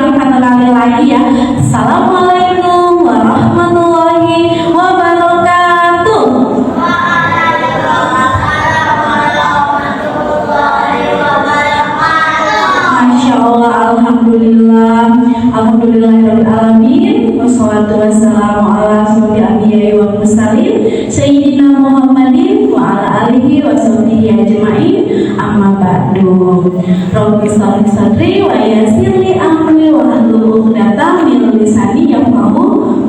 satu kali lagi ya. Assalamualaikum warahmatullahi wabarakatuh. Masya Allah, alhamdulillah, alhamdulillahirrahmanirrahim. Wassalatu wassalamu ala asyrofil anbiya'i wal mursalin sayyidina Muhammadin wa ala alihi wa sahbihi ajma'in. Amma ba'du. Rabbi shrah li sadri wa yassir li amri wa hlul 'uqdatam min lisani yafqahu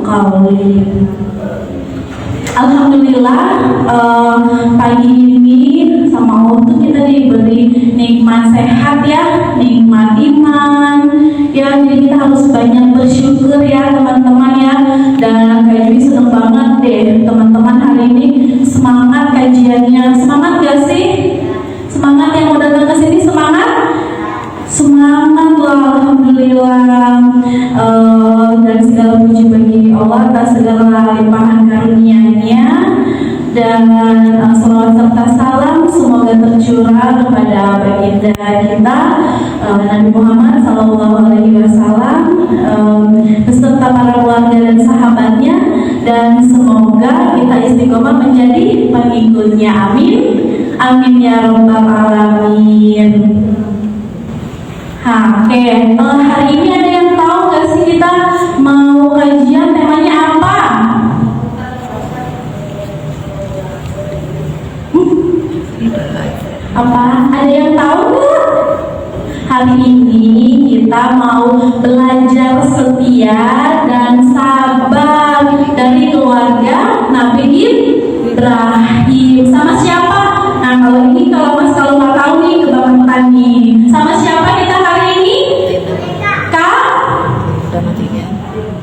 qawli. Alhamdulillah, pagi ini sama Allah tuh kita diberi nikmat sehat ya, nikmat iman ya, jadi kita harus banyak bersyukur ya teman-teman ya. Dan Kak Jui seneng banget deh teman-teman hari ini semangat kajiannya. Semangat gak sih? Semangat yang udah datang ke sini, semangat? Semangat lah, alhamdulillah. Dan segala puji bagi Allah atas segala limpahan karunia-Nya, dan salawat serta salam semoga tercurah kepada baginda kita Nabi Muhammad SAW beserta para keluarga dan sahabatnya, dan semoga kita istiqomah menjadi pengikutnya. Amin, amin ya rabbal alamin. Oke, hari ini ada yang tahu gak sih kita mau kajian temanya apa? Apa? Ada yang tahu gak? Hari ini kita mau belajar setia dan sabar dari keluarga Nabi Ibrahim. Sama siapa? Nah kalau ini kalau nggak tahu nih kebangetan nih. Sama siapa kita hari ini?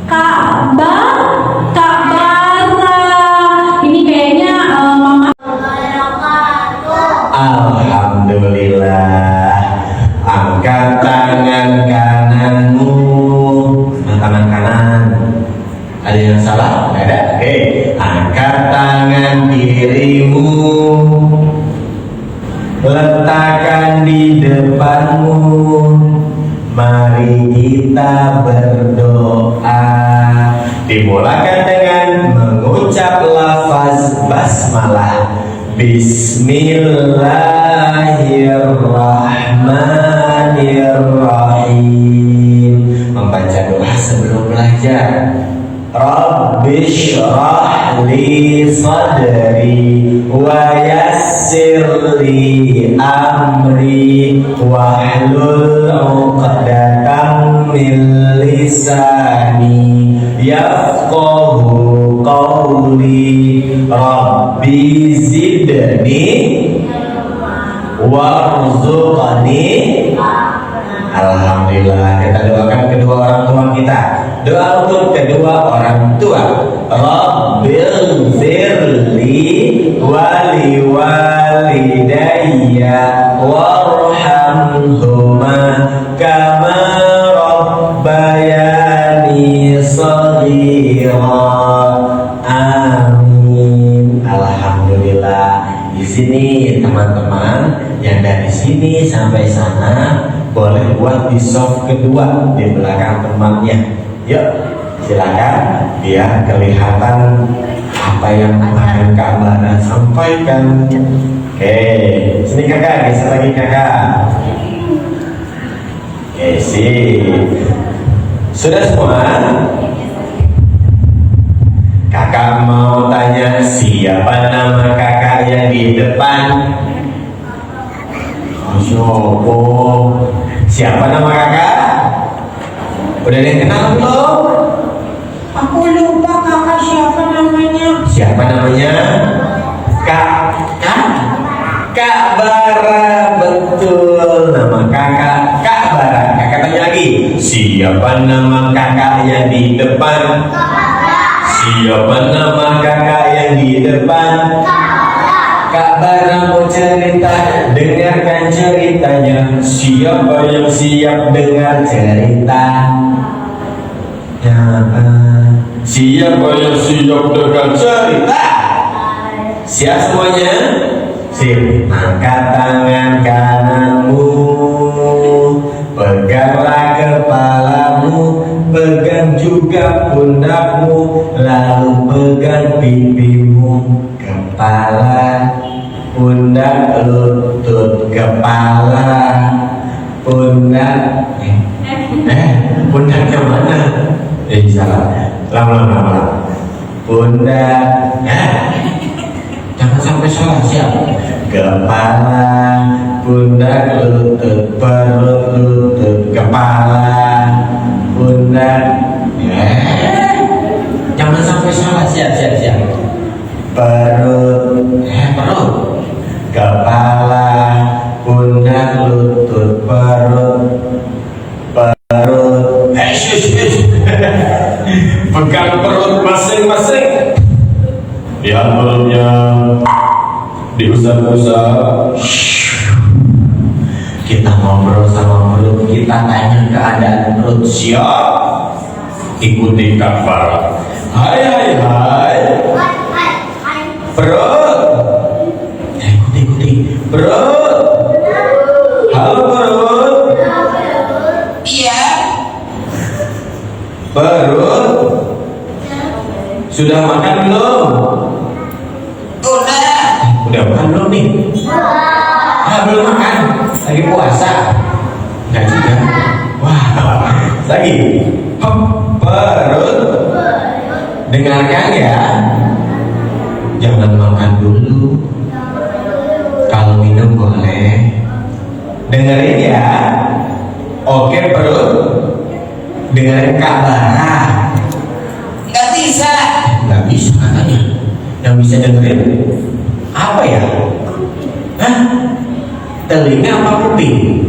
Kak Bara. Ini kayaknya Mama. Alhamdulillah. Angkat tangan kananmu. Tangan kanan. Ada yang salah? Nggak ada? Oke. Angkat tangan kirimu. Letakkan di depanmu. Mari kita berdoa. Dimulakan dengan mengucap lafaz basmalah. Bismillahirrahmanirrahim. Membaca doa sebelum belajar. Rabbi shrah li sadri wa yassir li amri wahlul 'uqdatam min lisani yafqahu qawli. Rabbi zidni warzuqni. Alhamdulillah, kita doakan kedua orang tua kita. Doa untuk kedua orang tua. Rabbil firli wali walidayya warhamhuma kama rabbayani shaghira. Amin. Alhamdulillah. Di sini teman-teman yang dari sini sampai sana boleh buat di soft kedua di belakang temannya. Yuk, silakan biar kelihatan apa yang kemarin Kak Bara sampaikan. Oke, sini kakak, geser lagi kakak. Oke, sip. Sudah semua? Kakak mau tanya siapa nama kakak yang di depan? Siapa nama kakak? Udah ada yang kenal belum? Aku lupa kakak siapa namanya. Siapa namanya? Kak Bara. Betul, nama kakak Kak Bara. Kakak tanya lagi, siapa nama kakak yang di depan? Siapa nama kakak yang di depan? Kak Bara mau cerita, dengarkan ceritanya. Siapa yang siap dengar cerita? Siapa yang siap dengar cerita? Siap semuanya? Sip. Angkat tangan kananmu, peganglah kepalamu. juga pundakmu, lalu pegang pipimu, kepala, pundak, lutut, kepala, pundak, pundaknya mana? Salah. Lama-lama. Pundak, jangan sampai salah, siap. Kepala, pundak, lutut, perut, lutut, kepala, pundak, jangan sampai salah, siap. Perut, perut, kepala, pundak, lutut, perut, pegang perut masing-masing. Yang perutnya diusap-usap. Kita ngobrol sama perut, kita tanya keadaan perut. Siap? Ikuti Kak Farah. Hai. Perut. Ikuti. Perut. Halo perut. Iya. Perut. Sudah makan belum? Udah makan belum nih? Belum makan. Lagi puasa. Enggak juga. Wah, lagi. Perut. Dengarkan ya. Jangan makan dulu. Kalau minum boleh. Dengerin ya. Oke perut. Dengerin Kak Bara. Nggak bisa katanya. Yang bisa dengerin apa ya? Telinga apa kuping?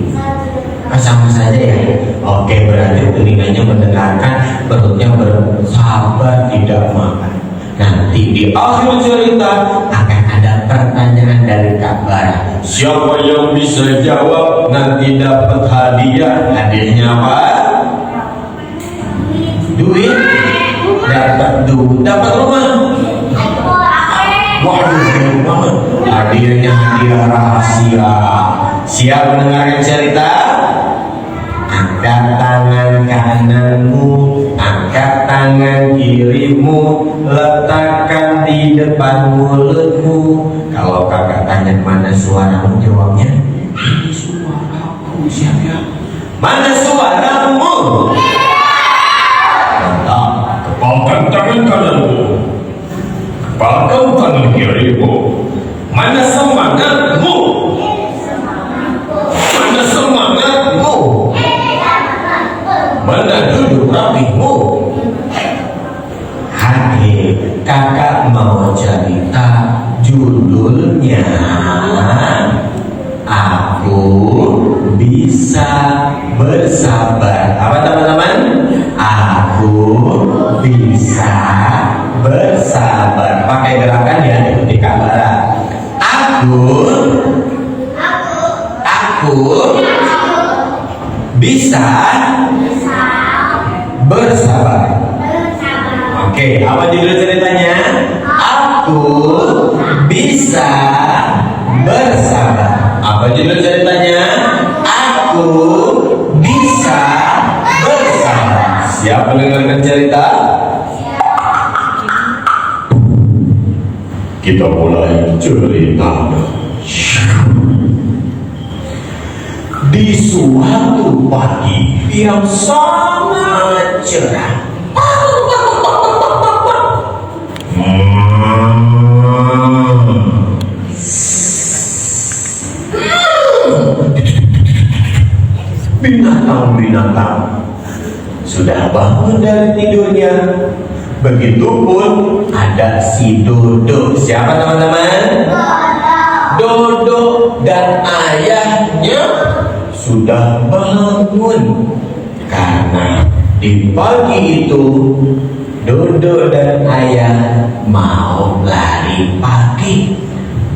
Sama saja ya. Oke, berarti telinganya mendengarkan, perutnya bersabar tidak makan. Nanti di akhir cerita akan ada pertanyaan dari Kak Bara. Siapa yang bisa jawab nanti dapat hadiah. Hadiahnya apa? Duit. Dapat rumah. Waduh, keren banget. Hadiahnya hadiah rahasia. Siap mendengarkan cerita? Angkat tangan kananmu, angkat tangan kirimu, letakkan di depan mulutmu. Kalau kakak tanya mana suaramu, jawabnya ini suaraku. Siap ya? Mana suaramu? Kepalkan tangan kananmu, kepalkan tangan kirimu. Mana semangatmu? Mana semangatmu? Mana duduk rapimu? Hai, kakak mau cerita, judulnya Aku Bisa Bersabar. Apa teman-teman? Aku bisa bersabar. Pakai gerakan ya, ikuti Kak Bara. Aku bisa bersabar. Oke, apa judul ceritanya? Aku bisa bersabar. Apa judul ceritanya? Aku bisa bersabar. Siap mendengarkan cerita? Kita mulai ceritanya. Di suatu pagi yang sangat cerah, binatang-binatang sudah bangun dari tidurnya. Begitupun ada si Dodo. Siapa teman-teman? Dodo dan ayahnya sudah bangun. Karena di pagi itu Dodo dan ayah mau lari pagi,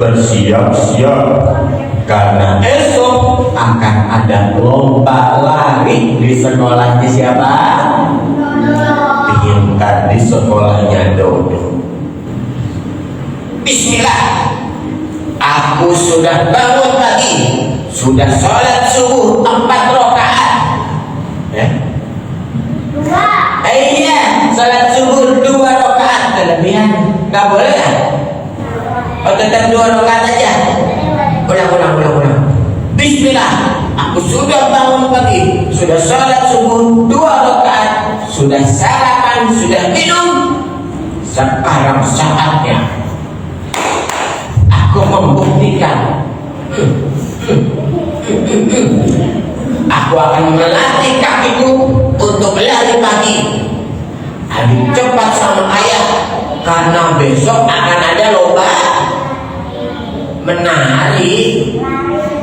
bersiap-siap karena esok akan ada lomba lari di sekolahnya siapa? Pintar di sekolahnya Dodo. Bismillah, aku sudah bangun pagi, sudah sholat subuh 4 rakaat. Ya? Iya. berlebihan. Nggak boleh ya? Oh, tetap 2 rakaat aja. Ulang. Bismillah. Aku sudah bangun pagi, sudah sholat subuh 2 rakaat, sudah sarapan, sudah minum. Sekarang saatnya aku membuktikan. Aku akan melatih kakiku untuk lari pagi. Adik cepat sama ayah, karena besok akan ada lomba menari.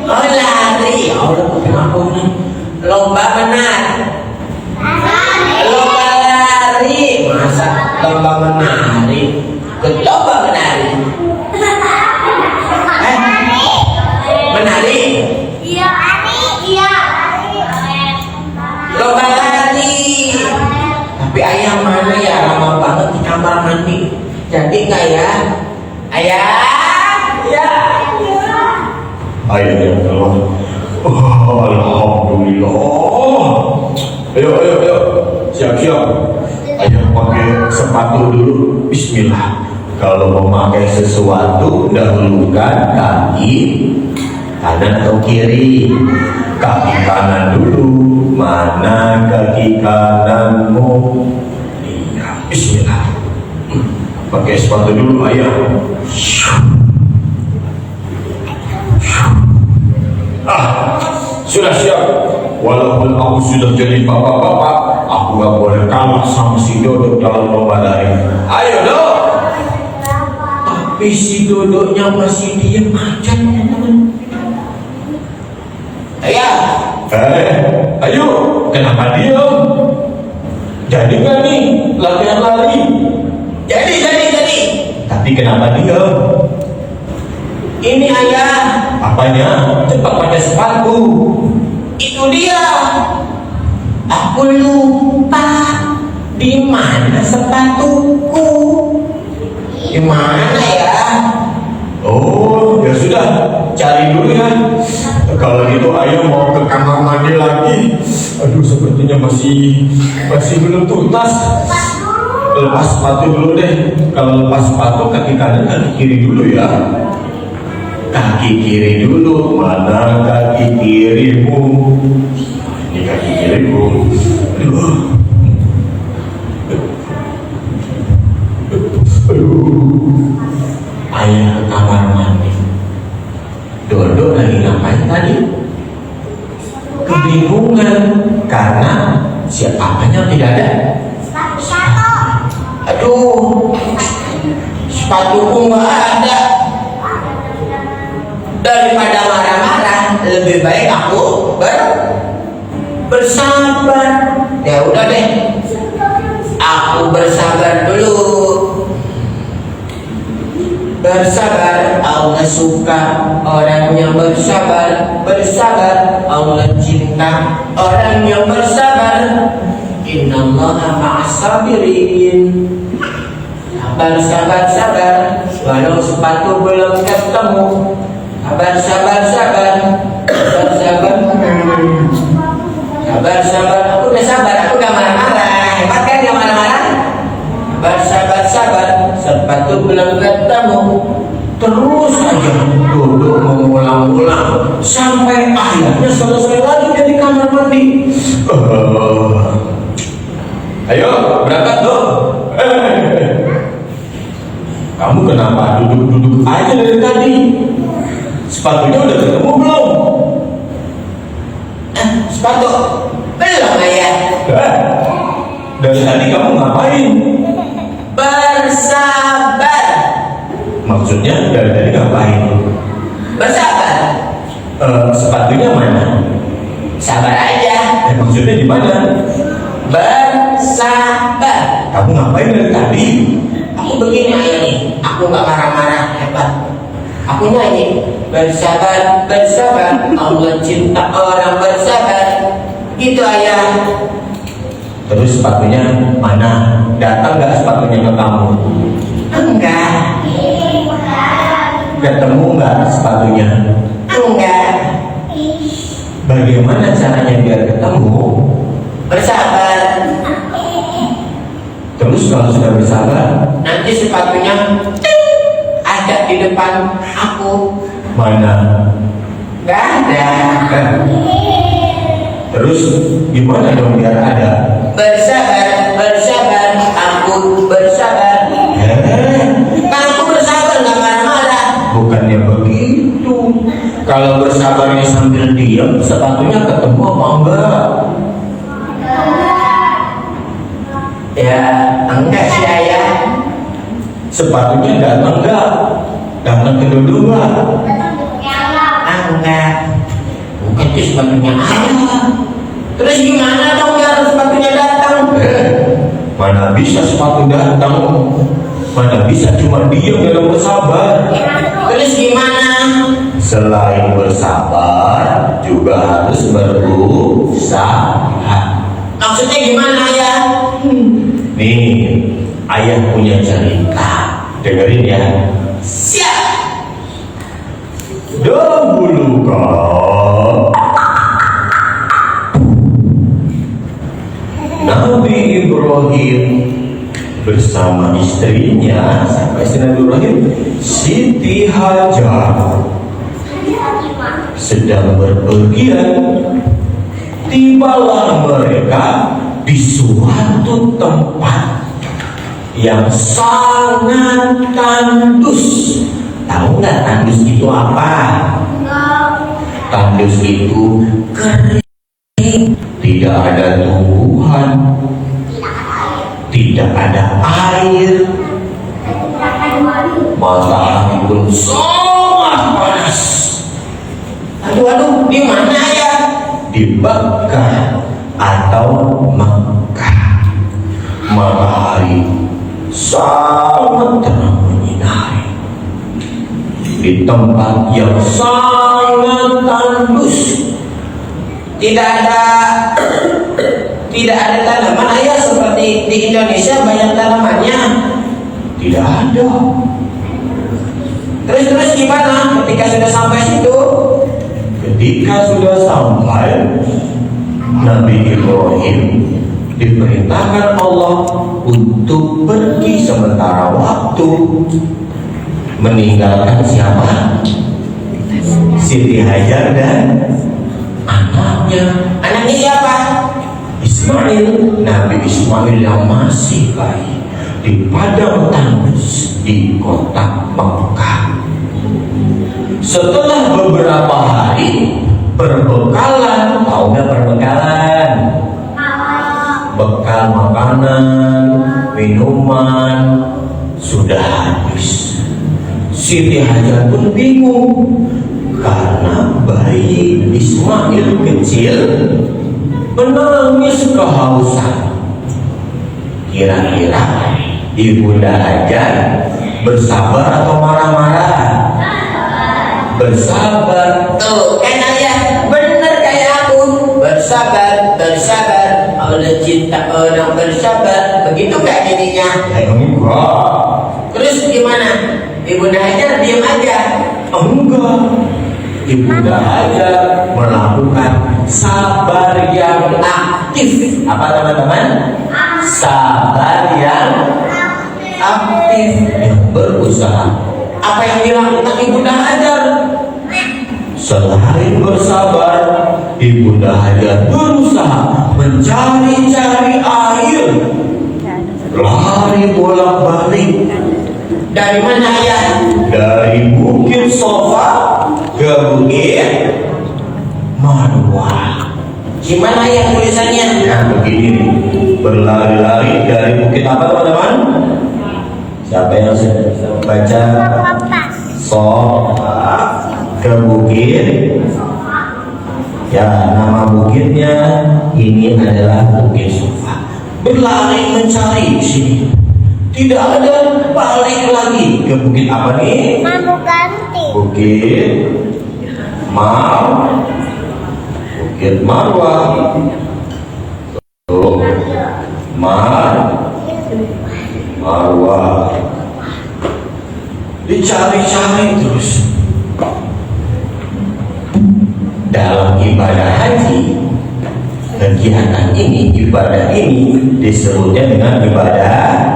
Oh, lari. Allah, kenapa nih? Lomba menari. Lomba lari. Masa lomba menari? Lomba menari. Menari? Iya. Lomba lari. Tapi ayah mana ya, lama banget di kamar mandi. Jadi nggak ya? Ayah? Ya. Ayah ya Allah. Oh, alhamdulillah. Ayo. Siap. Ayah pakai sepatu dulu. Bismillah. Kalau memakai sesuatu, dahulukan kaki kanan atau kiri. Kaki kanan dulu. Mana kaki kananmu? Iya. Bismillah. Pakai sepatu dulu ayah. Sudah siap. Walaupun aku sudah jadi bapak-bapak, aku gak boleh kalah sama si Dodo dalam lomba lari. Ayo Dok. Tapi si Dodoknya masih diem aja, teman-teman. Ayah. Ayo. Kenapa diam? Jadi gak nih latihan lari? Jadi. Tapi kenapa diam? Ini ayah. Apanya? Cepat pakai sepatu. Itu dia. Aku lupa. Di mana sepatuku? Di mana ya? Oh, ya sudah. Cari dulu ya. Kalau gitu ayo mau ke kamar mandi lagi. Aduh, sepertinya masih belum tuntas. Lepas sepatu dulu deh. Kalau lepas sepatu kaki kanan kaki kiri dulu ya. Kaki kiri dulu. Mana kaki kirimu? Ini kaki kirimu. Ayah ke kamar mandi. Dodo lagi ngapain tadi? Kebingungan karena siapanya tidak ada. Aduh, sepatuku nggak ada. Daripada marah-marah, lebih baik aku bersabar. Ya udah deh, aku bersabar dulu. Bersabar, Allah suka orang yang bersabar. Bersabar, Allah cinta orang yang bersabar. Innallaha ma'as sabirin. Sabar. Walau sepatu belum ketemu. Sabar. Aku udah sabar, aku udah marah-marah. Hebat kan gak marah-marah? Sabar. Sepatu belum ketemu. Terus aja Dodo mengulang-ulang sampai akhirnya selesai lagi dari kamar mandi. Ayo berangkat Dok. Kamu kenapa duduk-duduk aja dari tadi? Sepatunya udah ketemu belum? Sepatu belum ayah. Dari tadi kamu ngapain? Bersabar. Maksudnya dari tadi ngapain? Bersabar. Sepatunya mana? Sabar aja. Maksudnya di mana? Bersabar. Kamu ngapain dari tadi? Aku begini ayah nih. Aku gak marah-marah, hebat. Aku nyanyi. Bersabar. Allah cinta orang bersabar. Gitu ayah. Terus sepatunya mana? Datang nggak sepatunya ke kamu? Enggak. Ketemu nggak sepatunya? Enggak. Bagaimana caranya biar ketemu? Bersabar. Terus kalau sudah bersabar, Nanti sepatunya ada di depan aku. mana? Gak ada. Terus gimana dong biar ada? Bersabar, bersabar, aku bersabar. Kan aku bersabar gak marah-marah. Bukannya begitu. Kalau bersabarnya sambil diam, sepatunya ketemu apa enggak? Ya enggak sih ayah. Sepatunya datang enggak? Datang kedua-dua. Enggak. Bukan itu sepatunya ayah. Terus gimana dong biar sepatunya datang? Mana bisa sepatu datang? Mana bisa cuma diam dalam bersabar? Terus gimana? Selain bersabar, juga harus berusaha. Maksudnya gimana ayah? Nih, ayah punya cerita. Dengerin ya. Siap. Dahulu kala Nabi Ibrahim bersama istrinya, siapa istri Nabi Ibrahim? Siti Hajar, sedang berpergian. Tibalah mereka di suatu tempat yang sangat tandus. Tahu nggak tandus itu apa? Tandus itu kering, tidak ada tumbuhan, tidak ada air, matahari pun sangat panas. Aduh, di mana ya? Di Mekah atau Mekah, matahari sangat terang menyinari di tempat yang sangat tandus. Tidak ada tanaman ayah seperti di Indonesia banyak tanamannya. Tidak ada. Terus gimana ketika sudah sampai situ? Ketika sudah sampai, Nabi Ibrahim diperintahkan Allah untuk pergi sementara waktu, meninggalkan siapa? Siti Hajar dan anaknya. Anaknya siapa? Ismail. Nabi Ismail yang masih bayi di padang tandus di kota Mekah. Setelah beberapa hari berbekalan, tahu nggak berbekalan? Bekal makanan, minuman sudah habis. Siti Hajar pun bingung karena bayi Ismail kecil menangis kehausan. Kira-kira Ibunda Hajar bersabar atau marah-marah? Bersabar. Tuh kan ayah bener kayak aku. Bersabar, bersabar. Oleh cinta orang bersabar. Begitu gak jadinya? Enggak. Terus gimana? Ibunda Hajar diam aja. Enggak. Ibunda Hajar melakukan sabar yang aktif. Apa teman-teman? Sabar yang aktif, yang berusaha. Apa yang dilakukan Ibunda Hajar? Selain bersabar, Ibunda Hajar berusaha mencari-cari air, lari bolak-balik Dari mana ayah? dari Bukit Sofa ke Bukit Marwah. Gimana ayah tulisannya? Nah begini nih, berlari-lari dari bukit apa teman-teman? Siapa yang sudah baca? Sofa ke bukit. Ya, nama bukitnya ini adalah Bukit Sofa. Berlari mencari di sini, tidak ada, balik lagi ke bukit apa nih? Bukit Bukit Marwah. Tuh, Marwah. Dicari-cari terus. Dalam ibadah haji, kegiatan ini, ibadah ini disebutnya dengan ibadah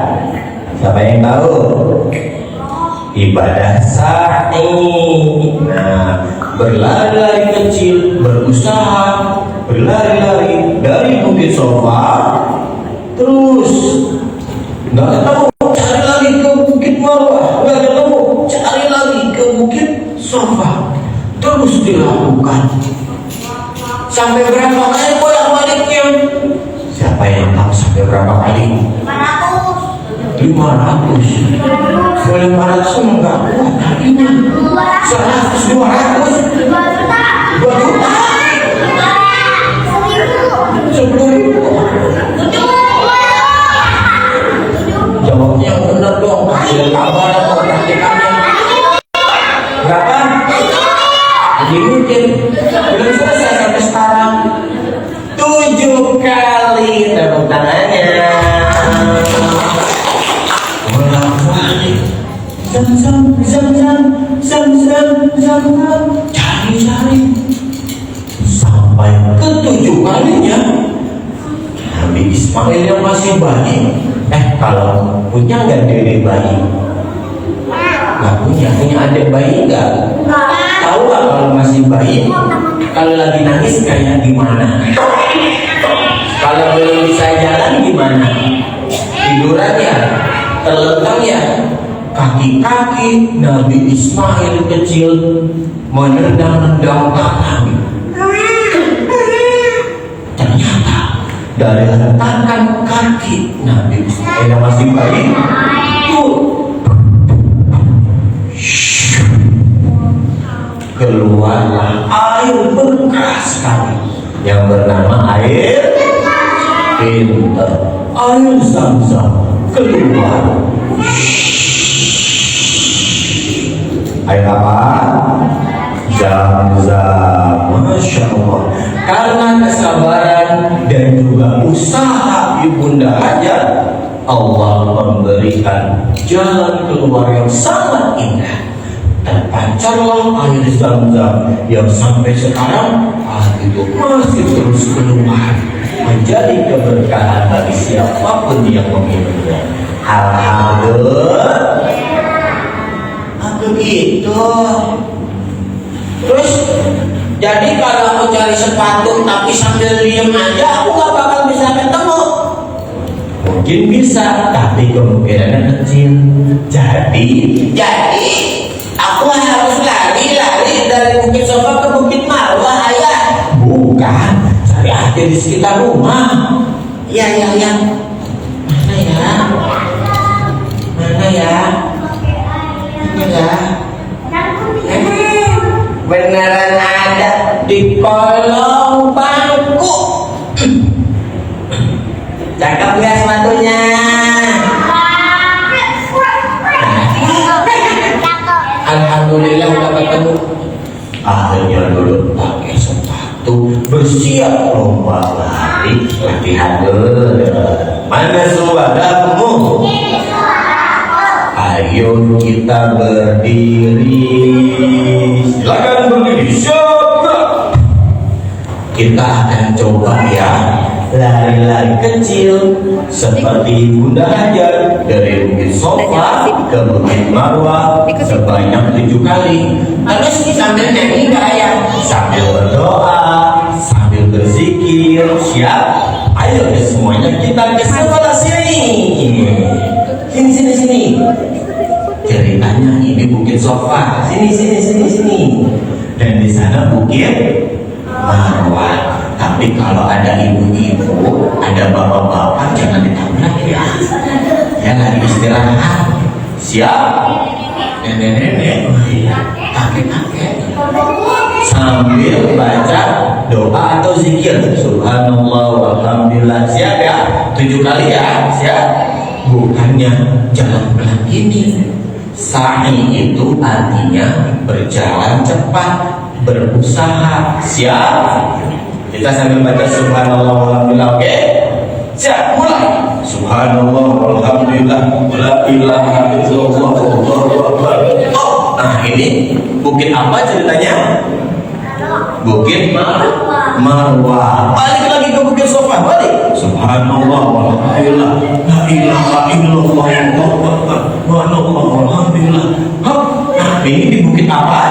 Siapa yang tahu? Ibadah sa'i. Nah, berlari-lari kecil, berusaha berlari-lari dari Bukit Sofa, terus nggak ketemu, cari lagi ke Bukit Marwah, nggak ketemu, cari lagi ke Bukit Sofa, terus dilakukan sampai berapa kali bolak-baliknya? Siapa yang tahu sampai berapa kali? 500. 500 enggak kuat hatinya. 100, 200, 2 juta, 10.000. Jawabnya yang benar dong. Hasil kabar atau praktikannya berapa? Mungkin belum selesai sampai sekarang. 7 kali. Tepuk tangannya. Cari sampai ke-7 kalinya Nabi Ismail yang masih bayi. Kalau punya nggak diri bayi? Nggak punya adik bayi nggak? Tahu nggak kalau masih bayi, kalau lagi nangis kayak gimana? Kalau belum bisa jalan gimana? Tiduran ya, terlentang ya. Kaki-kaki Nabi Ismail kecil menendang-nendang tanah. Ternyata dari hentakan kaki Nabi Ismail yang masih bayi itu keluarlah air berkas sekali yang bernama air pinter, air Zam-Zam keluar. Air apa? Zam-Zam. Masya Allah. Karena kesabaran dan juga usaha Ibunda Hajar, Allah memberikan jalan keluar yang sangat indah. Terpancarlah air Zam-Zam yang sampai sekarang itu masih terus keluar, menjadi keberkahan bagi siapapun yang meminumnya. Alhamdulillah. Begitu. Terus jadi kalau aku cari sepatu tapi sambil diem aja, aku gak bakal bisa ketemu. Mungkin bisa, tapi kemungkinannya kecil. Jadi aku harus lari dari Bukit Sofa ke Bukit Marwah, ayah. Bukan, cari aja di sekitar rumah. Iya. Mana ya? Beneran ada di kolong bangku. Cakep nggak sepatunya? Alhamdulillah udah ketemu. Akhirnya dulu pakai sepatu, bersiap lomba lari, latihan dulu. Mana suaramu? Ayo kita berdiri. Silakan berdiri. Siapa? Kita akan coba ya lari-lari kecil seperti Bunda Hajar dari Bukit Sofa ke Bukit Marwah sebanyak 7 kali. Terus sambil nyanyi gaya, sambil berdoa, sambil berzikir. Siap? Ayo semuanya kita ke sebelah sini. Sini. Ceritanya ini Bukit Sofa. Sini. Dan di sana Bukit Marwah. Tapi kalau ada ibu-ibu, ada bapak-bapak, jangan ditabrak ya. Ya lagi istirahat. Siap? Nenek-nenek, kakek-kakek. Sambil baca doa atau zikir. Subhanallah walhamdulillah. Siap ya? 7 kali ya. Siap? Bukannya jalan pelan gini. Sa'i itu artinya berjalan cepat, berusaha. Siap? Kita sambil baca subhanallah walhamdulillah. Oke? Siap, mulai. Subhanallah walhamdulillah la ilaha illallah wallahu akbar. Nah, ini bukit apa ceritanya? Bukit Marwah. Balik lagi ke Bukit Sofa, balik. Subhanallah walhamdulillah. La ilaha illallah wallahu akbar. Subhanallah walhamdulillah. Hop. Nah, ini di bukit apa?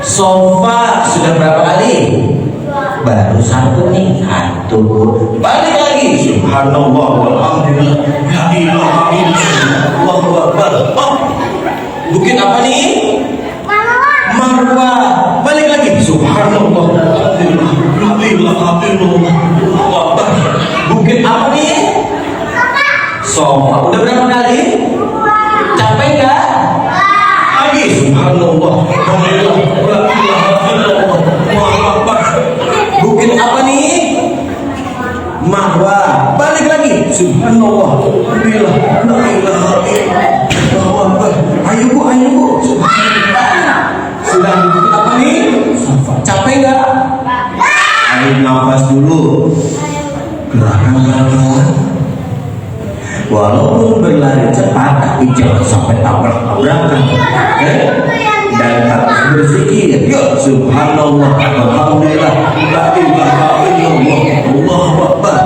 Sofa. Sudah berapa kali? Baru satu nih. Satu. Balik lagi. Subhanallah walhamdulillah. La ilaha illallah wallahu akbar. Hop. Bukit apa nih? Marwah. Balik lagi. Subhanallah walhamdulillah. La ilaha illallah wallahu akbar. Bukit apa nih? Sofa. Udah berapa kali? Capek nggak? Lagi. Subhanallah walhamdulillah. La ilaha illallah wallahu akbar. Bukit apa nih? Marwah. Balik lagi. Subhanallah walhamdulillah. La ilaha illallah wallahu akbar. Ayo bu, ayo bu. Subhanallah. Sudah di bukit apa nih? Sofa. Capek nggak? Ayo nafas dulu. Belakang. Walaupun berlari cepat, tapi jangan sampai tabrak-tabrakan. Dan harus berzikir. Yuk, subhanallah, alhamdulillah, la ilaha illallah, Allahu akbar.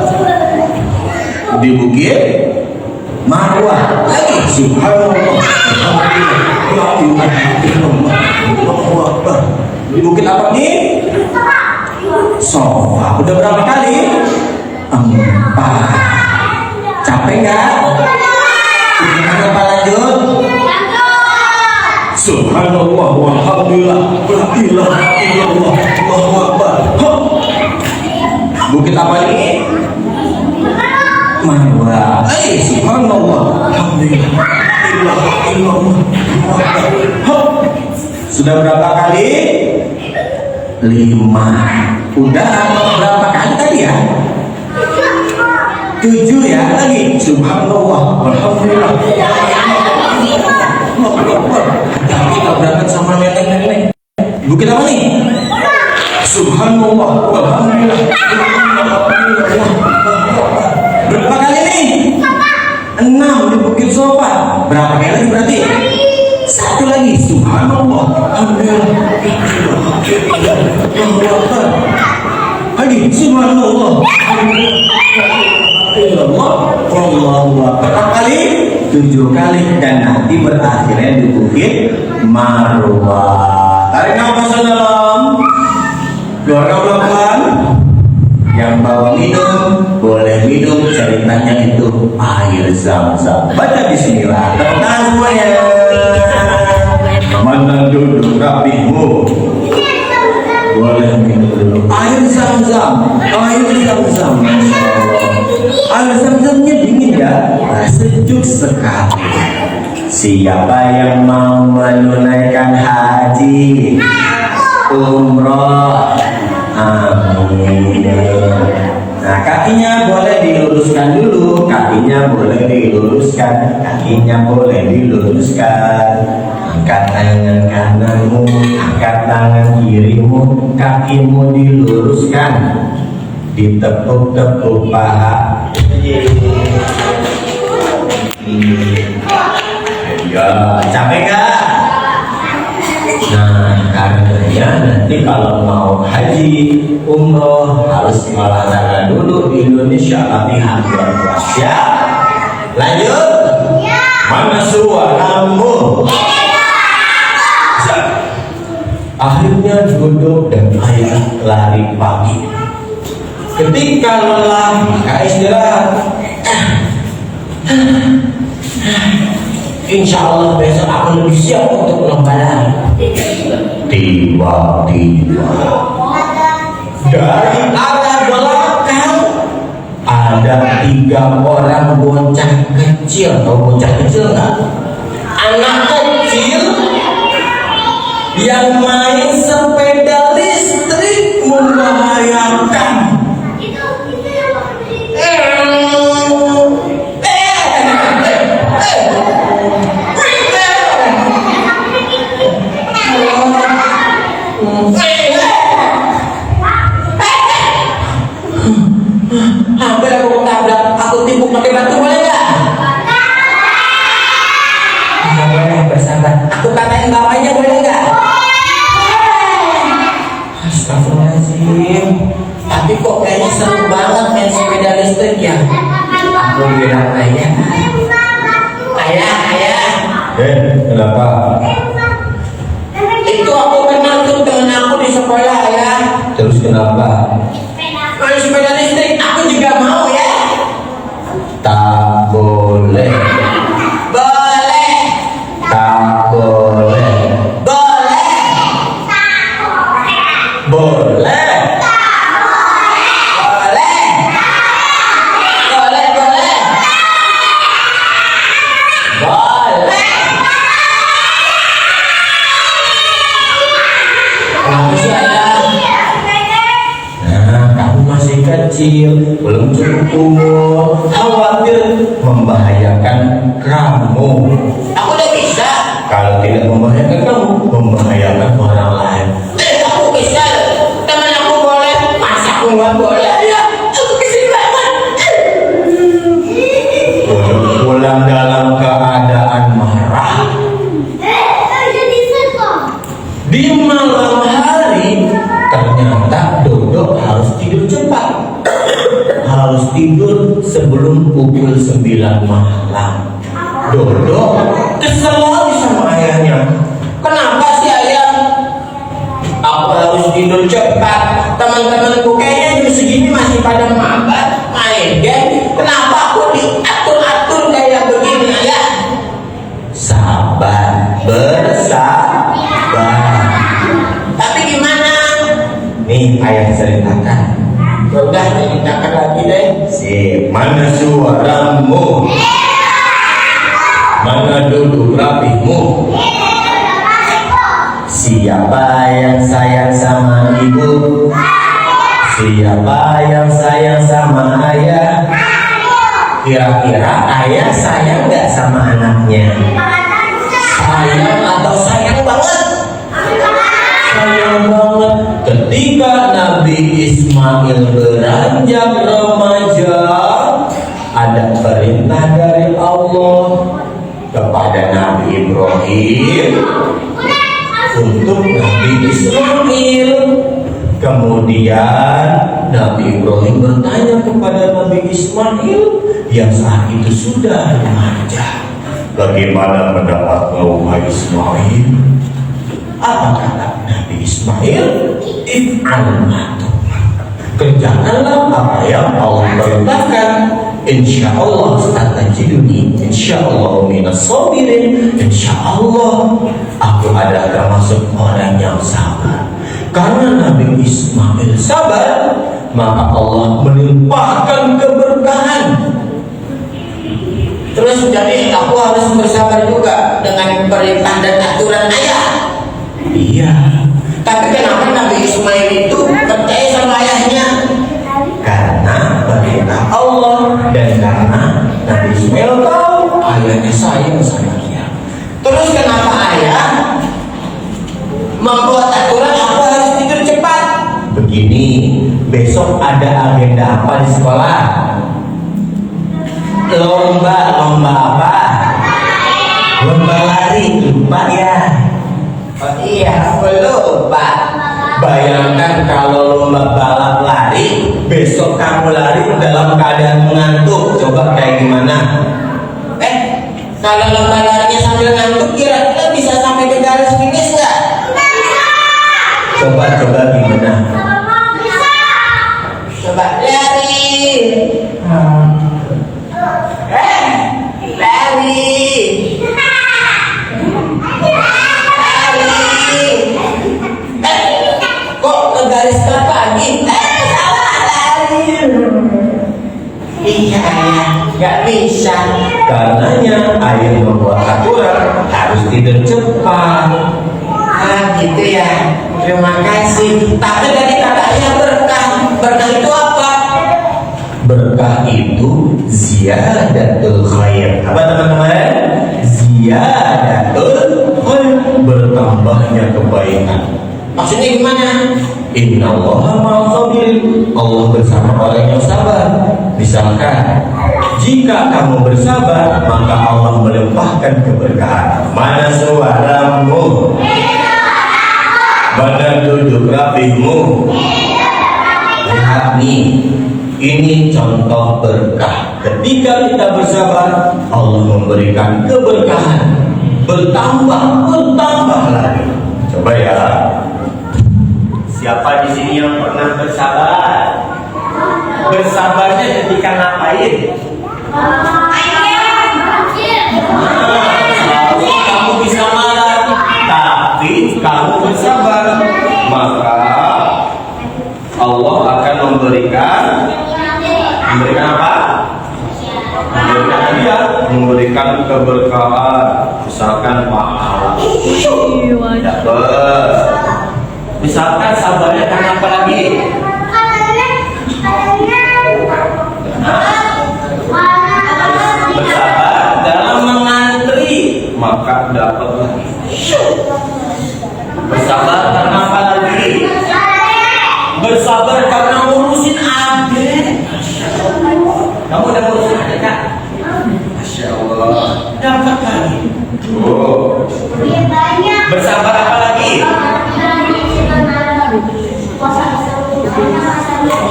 Di bukit Marwah lagi. Subhanallah, alhamdulillah, la ilaha illallah, Allahu akbar. Di bukit apa nih? Sofa. Udah berapa kali? 4. Capek nggak? Kenapa lanjut? Subhanallah walhamdulillah la ilaha illallah Allahu akbar. Bukit apa ini? Marwah. Subhanallah alhamdulillah la ilaha illallah Allahu akbar. Sudah berapa kali? 5. Udah berapa kali tadi ya? 7 ya, lagi. Subhanallah walhamdulillah. Tapi tabrakan sama nenek-nenek. Bukit apa nih? Subhanallah walhamdulillah. Berapa kali nih? 6 di Bukit Sofa. Berapa kali lagi berarti? 1 lagi. Subhanallah alhamdulillah. Lagi. Subhanallah Allahu akbar. Berapa kali? 7 kali. Dan nanti berakhirnya di Bukit Marwah. Tarik nafas dalam, keluarkan pelan-pelan. Yang bawa minum boleh minum, ceritanya itu air zam-zam. Baca bismillah. Tepuk tangan semuanya. Mana duduk rapimu. Boleh minum dulu air zam-zam. Air zam-zam. Air zam-zamnya dingin ya, sejuk sekali. Siapa yang mau menunaikan haji, umroh, amin. Nah, kakinya boleh diluruskan dulu, kakinya boleh diluruskan, kakinya boleh diluruskan. Angkat tangan kananmu, angkat tangan kirimu, kakimu diluruskan, ditepuk-tepuk paha. Ya, capek gak? Nah, karenanya nanti kalau mau haji, umroh harus olahraga dulu di Indonesia, latihan buat puasa. Lanjut. Mana suaramu? Akhirnya duduk dan ayo lari pagi. Ketika lelah maka istirahat. Insya Allah besok akan lebih siap untuk lomba lari. Tiba-tiba dari arah belakang ada 3 orang bocah kecil. Tahu bocah kecil nggak? Anak kecil yang main sepeda listrik membahayakan. Hampir aku tabrak, aku timpuk pakai batu, boleh nggak? Nggak boleh, bersabar. Aku katain bapaknya, boleh nggak? kayaknya seru banget main sepeda listrik ya. Aku bilang ayah, Kenapa? itu aku kenal tuh temen aku di sekolah ya. Terus kenapa? Main sepeda listrik, aku juga mau ya. Tak boleh. Boleh, Tak boleh. boleh, Boleh. boleh, boleh, boleh, boleh. Kenapa sih ayah? Nah, kamu masih kecil, belum cukup umur, khawatir membahayakan kamu. Aku udah bisa. Kalau tidak membahayakan kamu, membahayakan orang lain. Aku bisa. Teman aku boleh, masa aku nggak boleh ya? Aku kesini banget. Pulang dalam keadaan marah. Di malam hari, ternyata Dodo harus tidur cepat. Harus tidur sebelum pukul 9 malam. Dodo kesel lagi sama ayahnya. Kenapa sih ayah? Aku harus tidur cepat. Teman-temanku kayaknya jam segini masih pada mabat main game. Kenapa aku diatur-atur kayak begini ayah? Sabar, bersabar. Tapi gimana? Nih ayah ceritakan. Udah ceritakan lagi deh. Mana suaramu? Mana duduk rapihmu? Siapa yang sayang sama ibu? Siapa yang sayang sama ayah? Kira-kira ayah sayang gak sama anaknya? Sayang atau sayang banget? Sayang banget. Ketika Nabi Ismail beranjak remaja, ada perintah dari Allah kepada Nabi Ibrahim untuk Nabi Ismail. Kemudian Nabi Ibrahim bertanya kepada Nabi Ismail yang saat itu sudah remaja, bagaimana pendapatmu wahai Ismail? Apa kata Nabi Ismail? If'al ma tu'mar. Kerjakanlah apa yang Allah perintahkan. Insya Allah satajiduni, insya Allah minas sabirin, insya Allah aku adalah termasuk orang yang sabar. Karena Nabi Ismail sabar, maka Allah melimpahkan keberkahan. Terus jadi aku harus bersabar juga dengan perintah dan aturan ayah. Iya, Tapi kenapa Nabi Ismail itu percaya sama ayahnya? karena perintah Allah dan karena Nabi Ismail tahu ayahnya sayang sama dia. Terus kenapa ayah membuat aturan aku harus tidur cepat? Begini, besok ada agenda apa di sekolah? Lomba apa? Lomba lari, lupa ya? Oh iya, aku lupa. Bayangkan kalau lomba balap lari, besok kamu lari dalam keadaan mengantuk, coba kayak gimana? Kalau lomba larinya sambil ngantuk, kira-kira bisa sampai ke garis finish nggak? Coba gimana? Coba lari. Lari. Kok ke garis start lagi? Salah lari. Iya, nggak bisa. Karenanya ayah membuat aturan harus tidur cepat. Gitu ya. Terima kasih. Tapi tadi katanya berkah. Berkah itu apa? Berkah itu ziyadatul khair. Apa teman-teman? Ziyadatul khair, bertambahnya kebaikan. Maksudnya gimana? Inna Allah ma'al-sabirin. Allah bersama orang yang sabar. Misalkan, jika kamu bersabar, maka Allah melimpahkan keberkahan. Mana suaramu? Mana duduk rapihmu? Lihat nih, ini contoh berkah. Ketika kita bersabar, Allah memberikan keberkahan, bertambah lagi. Coba ya, siapa di sini yang pernah bersabar? Bersabarnya ketika ngapain? Kamu bisa marah, tapi kamu bersabar, maka Allah akan memberikan apa? Memberikan hadiah, memberikan keberkahan, misalkan pahala. Dapat. Misalkan sabarnya karena apa lagi? Bersabar dalam mengantri, maka dapat lagi. Bersabar karena apa lagi? Bersabar karena ngurusin adik. Kamu udah ngurusin adik, Kak? Masya Allah. Dapat lagi. Oh. Bersabar apa lagi?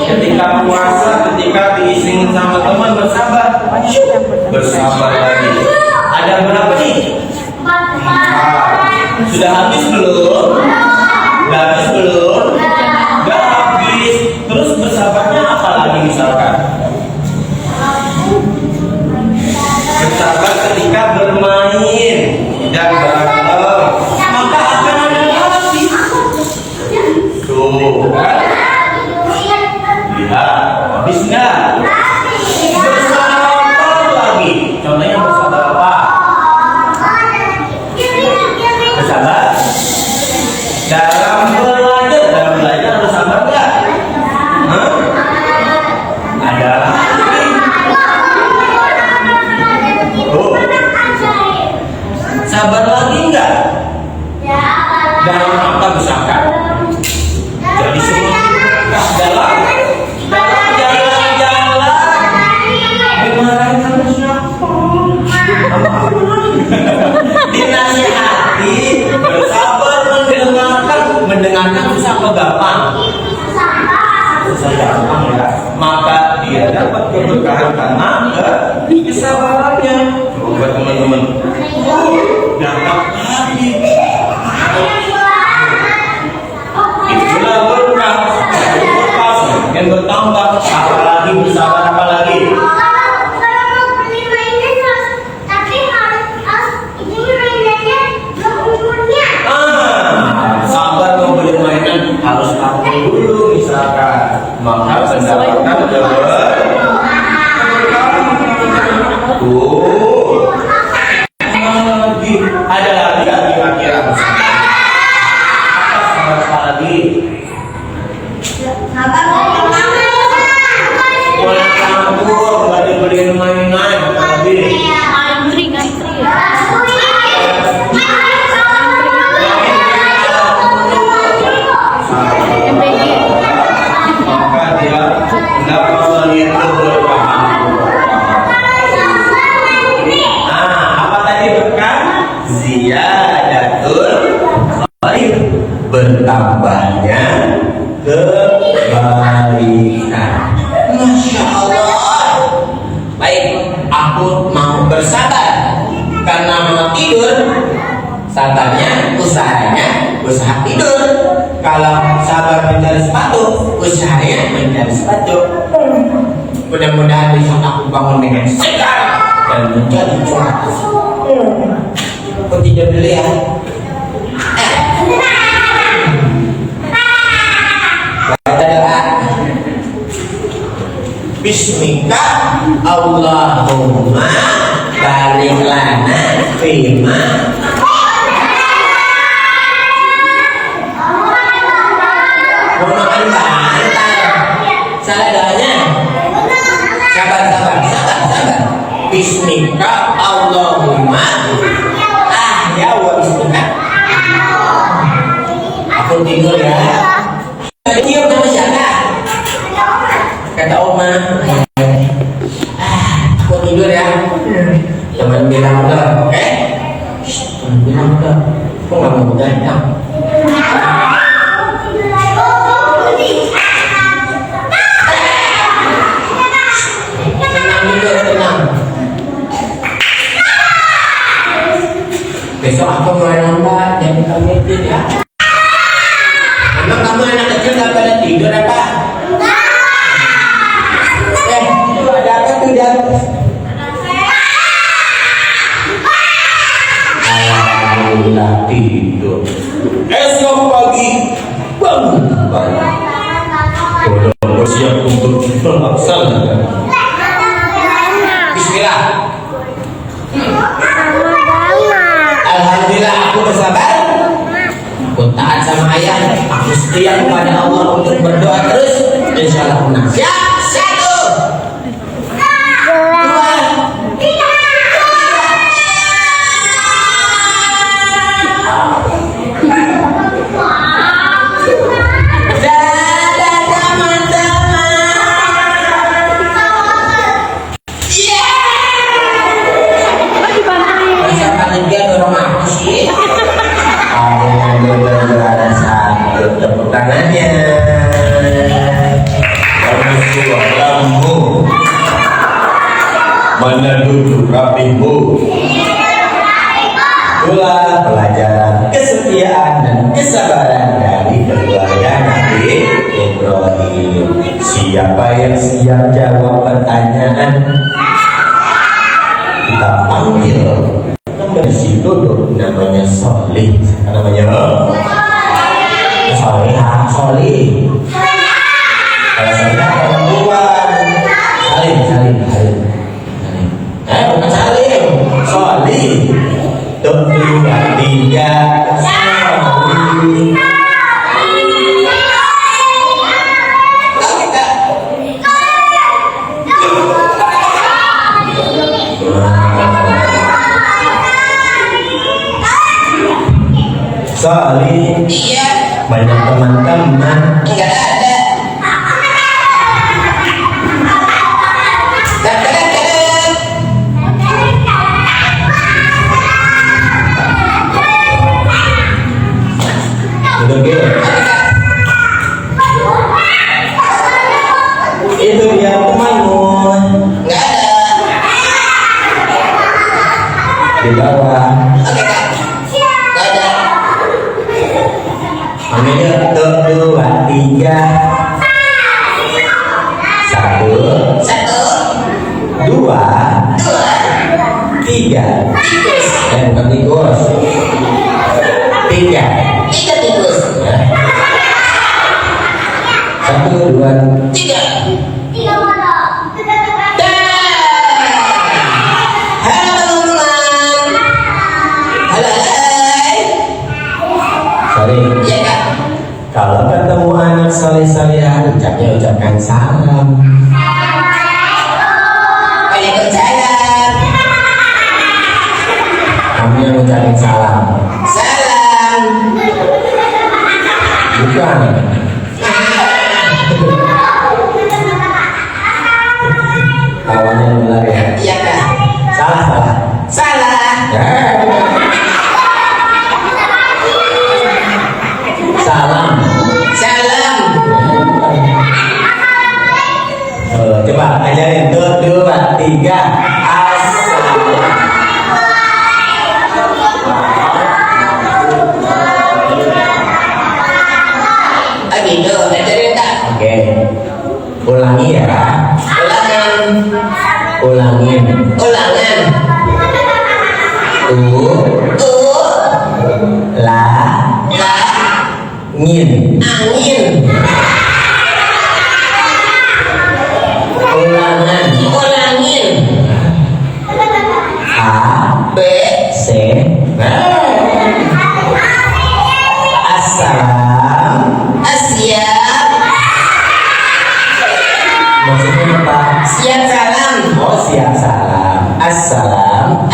Ketika puasa, ketika diisingin sama teman, bersabar. Bersabar lagi. Ada berapa nih? Sudah habis belum? Sudah habis belum? Sudah habis. Terus bersabarnya apa lagi misalkan? Bersabar ketika bermain dan bareng, maka akan ada lagi. Tuh kan? Lihat, habis nggak? Bersabar lagi. Contohnya bersabar apa? Bersabar dalam belajar harus sabar nggak? Ada. Oh. Sabar lagi nggak? Dalam apa misalkan? Jadi semua dalam jalan-jalan dimarahin sama siapa? Dinasihati, bersabar mendengarkan susah apa gampang? Susah gampang ya. Maka dia dapat keberkahan karena kesabarannya. Coba teman-teman, dapat lagi. Itulah berkah, yang bertambah. Apalagi bersabar, apalagi sabar mau beli mainan harus tampil dulu misalkan, maka mendapatkan keberkahan. Lagi ada lagi kira-kira apa lagi? Boleh campur, nggak dibeliin mainan, apa lagi? Maka dia dapat melihat keberkahan. Apa tadi berkah? Ziyadatul khair, bertambahnya kebaikan. Masya Allah. Baik, aku mau bersabar karena mau tidur. Sabarnya, usaha tidur. Kalau sabar mencari sepatu, usahanya mencari sepatu. Mudah-mudahan besok aku bangun dengan segar dan menjadi juara. Aku tidur dulu ya. Baca doa. Bismika Allahumma barik lana fima. Salah doanya. Sabar. Bismika Allahumma. Ya wa bismika. Aku tidur ya. Tidur sama siapa? Kata Oma. Aku tidur ya. Jangan bilang udah, oke? Jangan bilang udah. Kok nggak mau datang? rumah kemana-mana, jangan kagetin ya. Emang kamu anak kecil gak pada tidur apa? Itu ada apa tuh di atas? Alhamdulillah tidur. Esok pagi bangun banyak. Udah siap untuk melaksanakan. Bismillah. Alhamdulillah aku bersabar. Aku taat sama ayah. Aku setia kepada Allah untuk berdoa terus. Insya Allah menang. Siap. 1. Tepuk tangannya. Lampu. Mana duduk rapi bu. Itulah pelajaran kesetiaan dan kesabaran dari keluarga Nabi Ibrahim. Siapa yang siap jawab pertanyaan, kita panggil. Bersih duduk namanya Solih. Namanya Solihah, Solih. Kalau Solihah perempuan. Salim. Bukan Salim, Solih. 1, 2, 3, Solih. Solih. Iya. Banyak teman-teman. Enggak ada. Itu dia temanmu. Enggak ada. Di bawah. Ambil 1, 2, 3. 1, 2, 3. Bukan tikus. 3 tikus. 1, 2, 3. Halo teman-teman. Halo. Sorry. Kalau ketemu anak soleh-solehah, ucapkan salam. Waalaikumsalam. Kamu yang ucapin salam. Salam. Bukan. Kawannya mulai ya. Iya kan. Salah. Salam. Coba ajarin 1, 2, 3. Gitu, ajarin tak? Oke. Ulangi ya. Ulangin. Angin. Ulangin. A, B, C. Assalam. Siap. Maksudnya apa? Siap salam. Oh, siap salam. Assalam.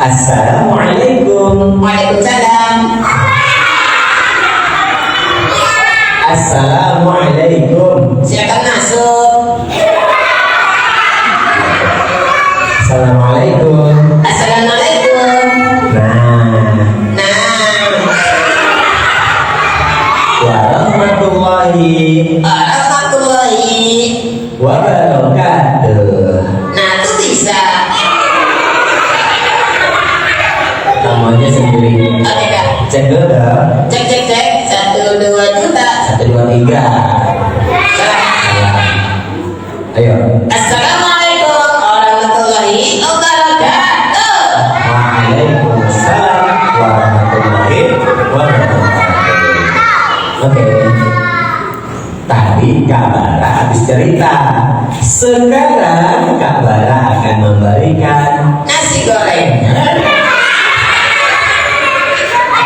Assalamualaikum. Waalaikumsalam. Assalamualaikum. Silakan masuk. Assalamualaikum. Warahmatullahi wabarakatuh. Nah, itu bisa. Kamu enggak? Ayo. Assalamualaikum warahmatullahi wabarakatuh. Waalaikumsalam warahmatullahi wabarakatuh. Oke. Tadi Kak Bara habis cerita. Sekarang Kak Bara akan memberikan Nasi goreng.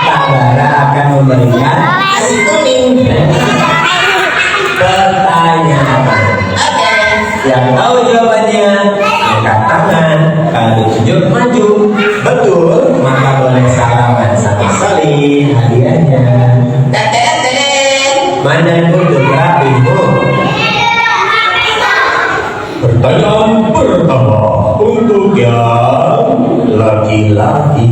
Kak Bara akan memberikan Nasi kuning. pertanyaan. Oke. Yang tahu jawabannya angkat tangan, kalau tunjuk maju. Betul, maka boleh salaman sama Sali hadiahnya. Dadadadadad. Mana yang bergerak ibu? Pertanyaan pertama untuk yang laki-laki.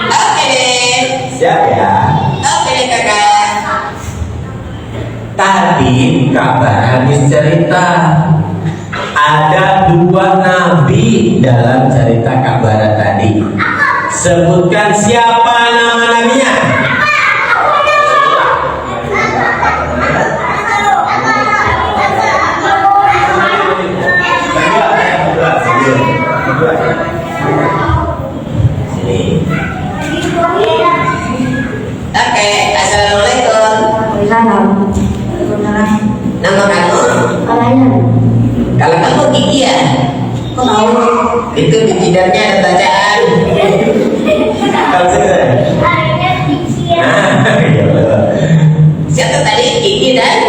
Oke deh. Siap ya? Oke deh kakak. Tadi kabar habis cerita ada 2 nabi dalam cerita kabar tadi. Sebutkan siapa nama nabinya? Sini. Oke. Assalamualaikum. Nama kamu? Kalau kamu Kiki ya? Itu di jidatnya ada bacaan. Kalau saya. Nah, iya betul. Siapa tadi? Kiki dan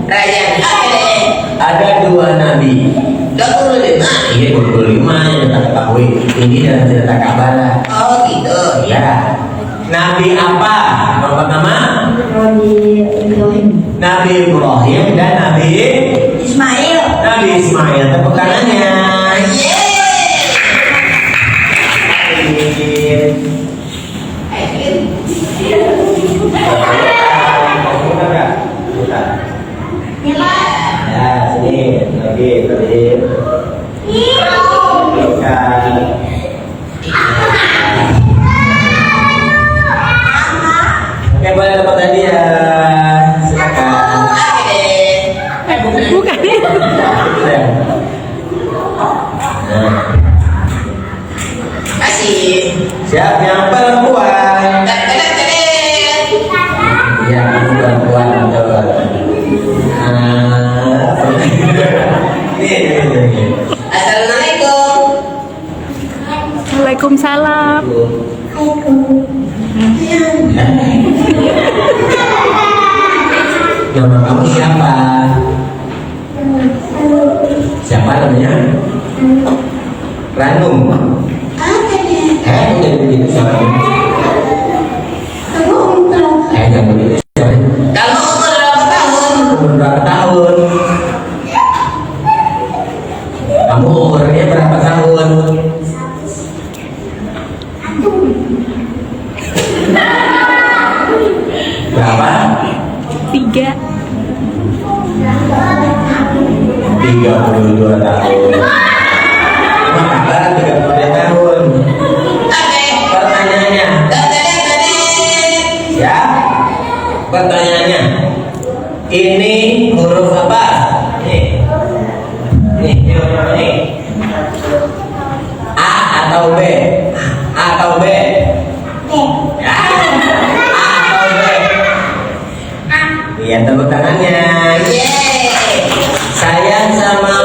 Ryan. Oke deh. Ada 2 nabi. 25. Iya 25 yang kita ketahui. Ini dalam cerita kabar. Oh gitu. Ya. Nabi apa? Yang pertama Nabi Ibrahim dan Nabi Ismail. Nabi Ismail. Tepuk tangannya. Ya, sini lagi tadi. Oke, boleh dapat hadiah. Silakan. Nah, Kasih. siap yang perempuan. Dadadadadad. Ya, kamu perempuan coba. Ini. Assalamualaikum. Waalaikumsalam. Nama kamu siapa? Siapa namanya? Ranum. Jadi begitu siapa? Jangan begitu siapa? Kamu umur berapa tahun? Umur berapa tahun? Kamu umurnya berapa tahun? Berapa? 3. 32 tahun. Maka kabar 32 tahun. Oke. Pertanyaannya, Dadadadadad. ya? Pertanyaannya, ini huruf apa? Nih, huruf apa nih? A atau B? A atau B? Ya. A atau B? Iya, tepuk tangannya. Yeay. Sayang sama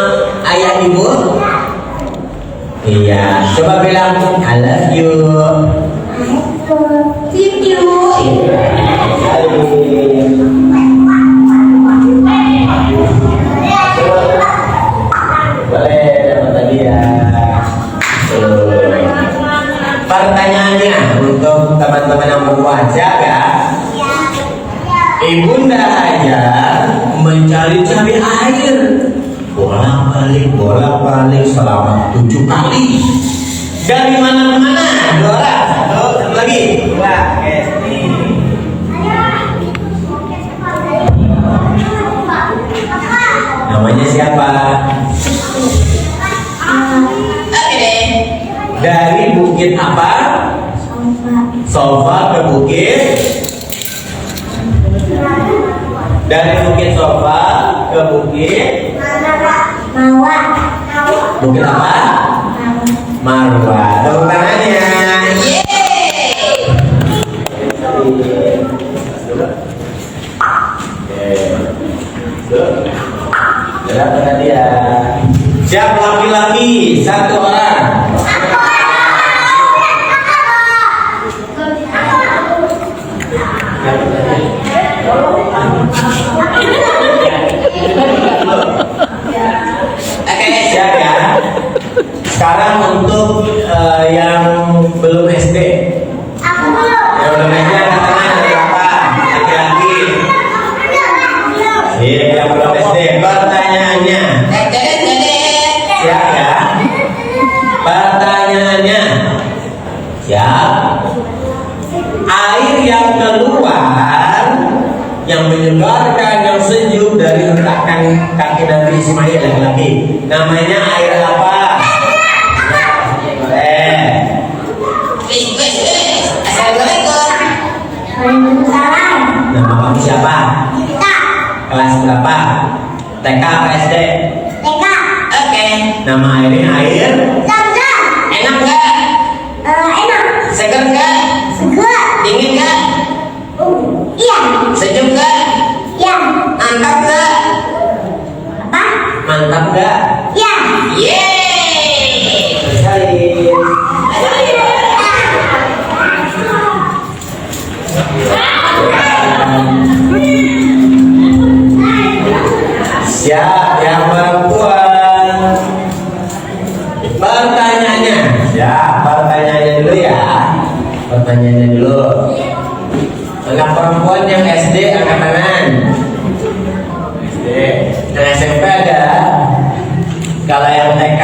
ayah ibu? Iya, coba bilang I love you. Thank you. Boleh dapat hadiah. Pertanyaannya untuk teman-teman yang berwajib ya. Ibunda Hajar mencari-cari air bolak-balik selama 7 kali. Dari mana ke mana? 2 orang. Satu lagi. 2. Oke, sini. Namanya siapa? Oke deh. Dari bukit apa? Sofa ke bukit Dari Bukit Sofa ke Bukit Bukit apa? Marwa. Tepuk tangannya. Berapa dia? Siap laki-laki satu orang. Oke, siap ya. Sekarang untuk yang belum SD. Yang belum SD angkat tangan ada berapa? Laki-laki. Iya, yang belum SD. Pertanyaannya. Siap ya. Pertanyaannya. Siap. Air yang keluar yang menyegarkan, yang sejuk dari hentakan kaki Nabi Ismail laki-laki, namanya air apa? Nama kamu siapa? Kelas berapa? TK apa SD? Oke. Nama airnya air? Enak nggak? Seger nggak? Dingin nggak? Sejuk nggak? Mantap nggak? Mantap nggak? Yeay! Salin. Siap yang perempuan. Pertanyaannya. Siap, pertanyaannya dulu ya. Pertanyaannya dulu. Anak perempuan yang SD angkat tangan. SD. Yang SMP ada. Kalau yang TK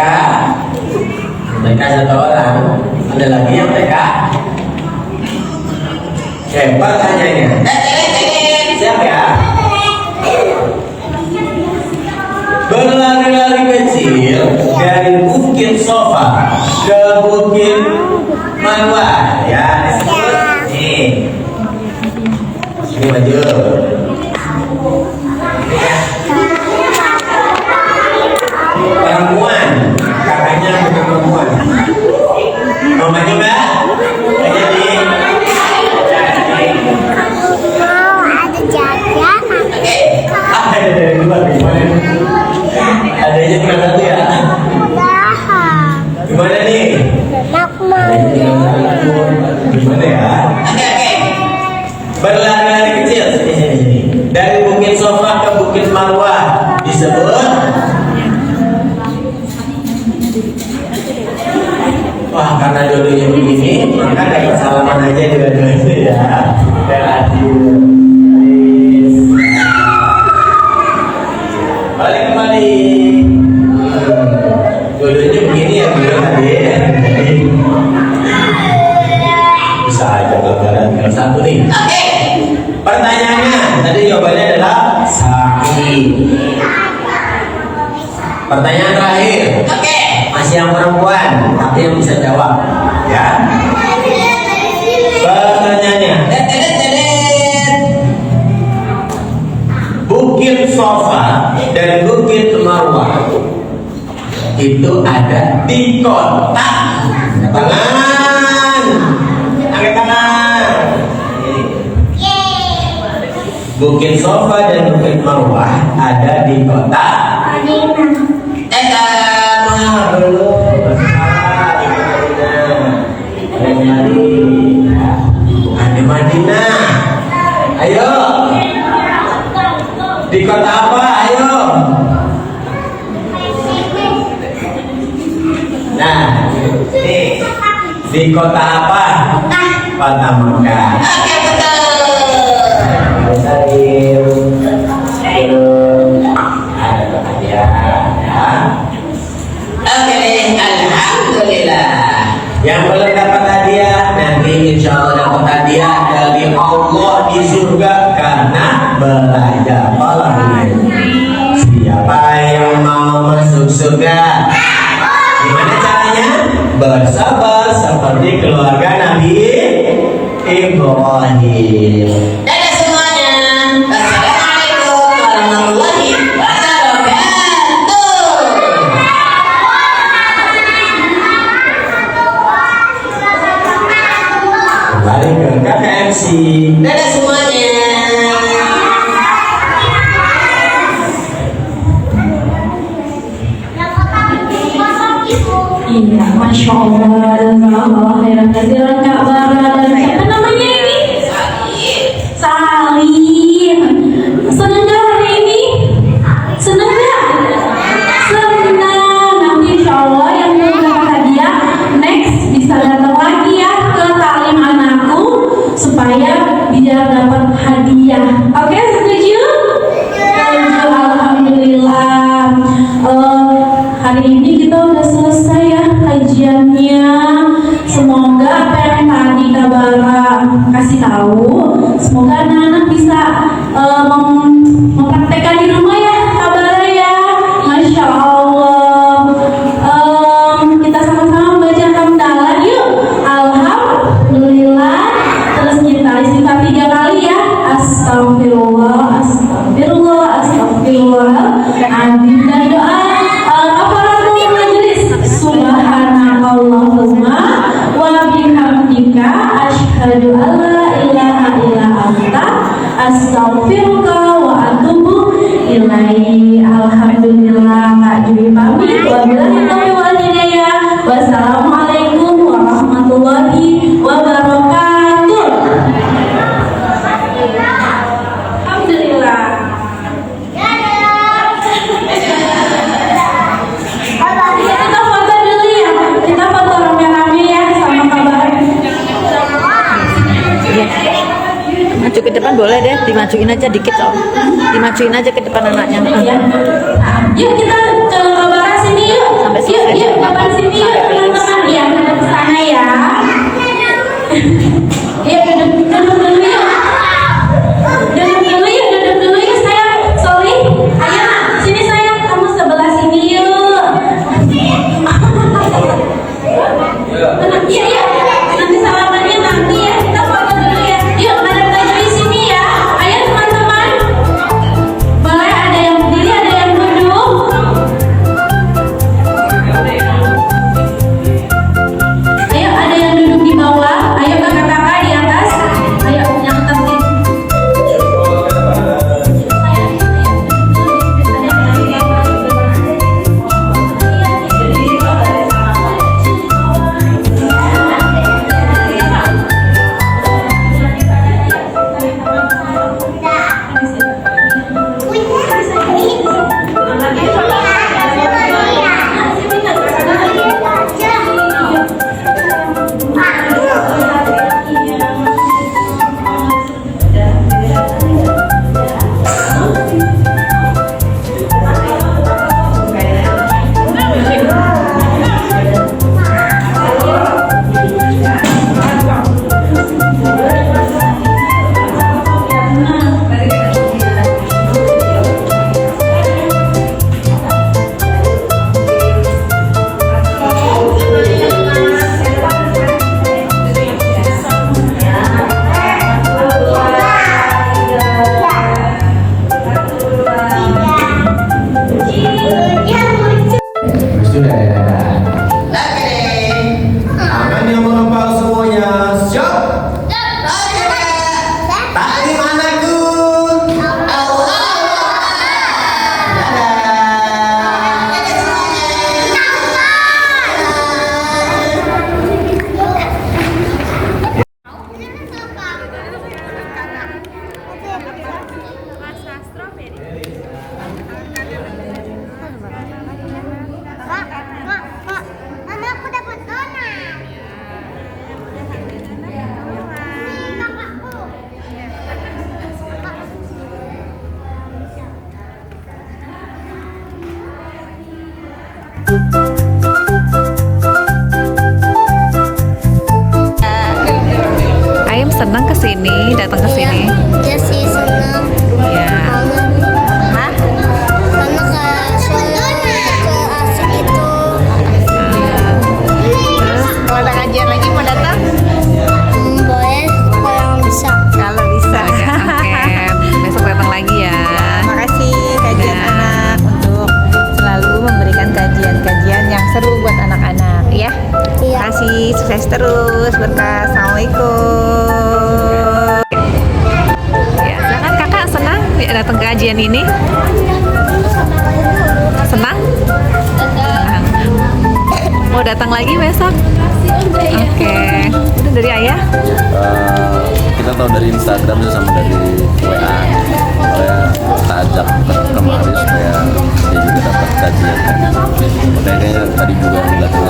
satu orang. Ada lagi yang TK. Oke, pertanyaannya. Siap ya. Berlari-lari kecil dari Bukit Sofa ke Bukit Marwa ya. Nih. Ini maju. Perempuan, kakaknya bukan perempuan. Mau maju nggak? Nggak jadi. Ada dua gimana? Adanya tinggal satu ya. Gimana nih? Gimana ya? Berlari-lari kecil dari Bukit Sofa ke Bukit Marwa disebut. Wah, karena jodohnya begini, maka dapat salaman aja dua-duanya ya. Balik kembali. Jodohnya begini ya, bilang tadi. Bisa aja gambaran tinggal satu nih. Oke. Pertanyaannya tadi jawabannya adalah sakit. Pertanyaan terakhir. Oke. Masih yang perempuan, tapi yang bisa jawab. Ya. Pertanyaannya. Bukit Sofa dan Bukit Marwa itu ada di kota. Tangan, angkat tangan. Bukit Sofa dan Bukit Marwa ada di kota. Ada Madinah. Ayo. Di kota apa? Ayo. Nah, nih. Di kota apa? Kota Mekah. Oke, betul. Ada kota dia. Oke, alhamdulillah. Yang belum dapat hadiah nanti insya Allah dapat hadiah dari Allah di surga karena belajar olahraga. Siapa yang mau masuk surga? Gimana caranya? Bersabar seperti keluarga Nabi Ibrahim. Dadah semuanya. Assalamualaikum. kasih. Dadah semuanya. Iya, Masya Allah, jazakallah khairan katsiran Kak Bara. Dan siapa namanya ini? Salim. Senang gak hari ini? Senang gak? Senang. Nanti insya Allah yang mau dapat hadiah next bisa datang lagi ya ke taklim anakku supaya biar dapat hadiah. Oke, setuju? Setuju, alhamdulillah. Hari ini kita udah selesai ya kajiannya. Semoga apa yang tadi Kak Bara kasih tahu, semoga anak-anak bisa mempraktekkan di rumah ya Kak Bara ya. Masya Allah. Kita sama-sama baca hamdalah yuk. Alhamdulillah. Terus kita istighfar 3 kali ya. Astagfirullah, astagfirullah, astagfirullah. Amin. Dan doa kafaratul majelis. Subhanakallahumma wa bihamdika asyhadu an la ilaha illa anta astaghfiruka wa atubu ilaihi. Alhamdulillah, Kak Jui pamit. Wabillahi taufiq wal hidayah. Wassalamualaikum warahmatullahi wabarakatuh. Alhamdulillah. Kita foto dulu ya. Kita foto rame-rame ya sama Kak Bara. Maju ke depan boleh deh, dimajuin aja dikit loh. Dimajuin aja ke depan anaknya. Ya. Yuk kita ke Kak Bara sini yuk. Sampai Yuk, selesai. yuk depan sini yuk teman-teman. Ya, ke sana ya. Yuk duduk dulu yuk. Duduk dulu yuk sayang. Sorry. Ayo nak, sini sayang. Kamu sebelah sini yuk. Iya, iya. Nanti salamannya nanti ya. Kita foto dulu ya. Yuk, Madam Tajwi sini ya. Ayo teman-teman. Boleh ada yang berdiri, ada yang duduk. Ayo, ada yang duduk di bawah. Ayo kakak-kakak di atas. Ayo, yang tertib. Sudah dadah. Aman yang menghafal semuanya. Siap. Taklim anakku. Mama, aku dapat donat. Kakakku. Ayam senang kesini, datang ke sini. Ya sih senang. Ya. Hah? Karena ke asik itu. Terus kalau ada kajian lagi mau datang? Boleh kalau bisa. Kalau bisa. Oke. Besok datang lagi ya. Makasih kajian Nah. anak untuk selalu memberikan kajian-kajian yang seru buat anak-anak ya. Iya. Kasih sukses terus berkah. Assalamualaikum. ya datang ke kajian ini? Senang? Senang. Mau datang lagi besok? Oke. Itu dari ayah? Kita tahu dari Instagram sama dari WA. Saya kita ajak kemari supaya dia juga dapat kajian. Makanya tadi juga ngeliatin